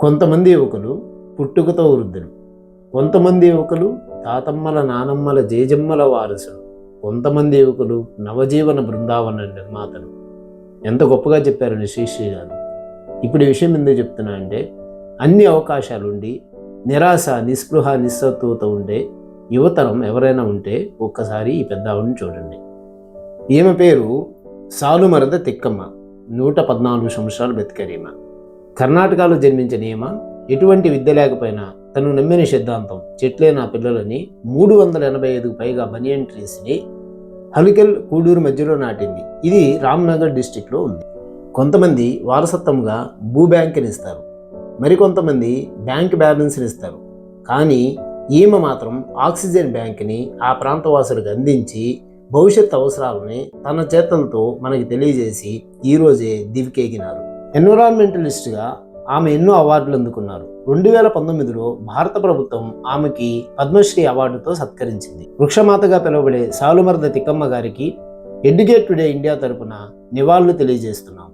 కొంతమంది యువకులు పుట్టుకతో వృద్ధులు, కొంతమంది యువకులు తాతమ్మల నానమ్మల జేజమ్మల వారసులు, కొంతమంది యువకులు నవజీవన బృందావన నిర్మాతలు. ఎంత గొప్పగా చెప్పారు శ్రీశ్రీ గారు. ఇప్పుడు ఈ విషయం ఎందుకు చెప్తున్నా అంటే, అన్ని అవకాశాలుండి నిరాశ, నిస్పృహ, నిస్సత్తువత ఉండే యువతరం ఎవరైనా ఉంటే ఒక్కసారి ఈ పెద్దావిడని చూడండి. ఈమె పేరు సాలుమరద తిక్కమ్మ. 114 సంవత్సరాలు బతికారు ఈమె. కర్ణాటకలో జన్మించిన ఈమె ఎటువంటి విద్య లేకపోయినా తను నమ్మిన సిద్ధాంతం చెట్లే నా పిల్లలని 385కు పైగా బనియన్ ట్రీస్ని హలికల్ కూడూరు మధ్యలో నాటింది. ఇది రామ్నగర్ డిస్టిక్లో ఉంది. కొంతమంది వారసత్వంగా భూ బ్యాంకుని ఇస్తారు, మరికొంతమంది బ్యాంక్ బ్యాలెన్స్ని ఇస్తారు. కానీ ఈమె మాత్రం ఆక్సిజన్ బ్యాంక్ని ఆ ప్రాంతవాసులకు అందించి భవిష్యత్ అవసరాలని తన చేతంతో మనకి తెలియజేసి ఈరోజే దివికెగినారు. ఎన్విరాన్మెంటలిస్ట్గా ఆమె ఎన్నో అవార్డులు అందుకున్నారు. 2019లో భారత ప్రభుత్వం ఆమెకి పద్మశ్రీ అవార్డుతో సత్కరించింది. వృక్షమాతగా పిలువబడే సాలుమరద తిక్కమ్మ గారికి ఎడ్యుకేట్ టుడే ఇండియా తరపున నివాళులు తెలియజేస్తున్నాం.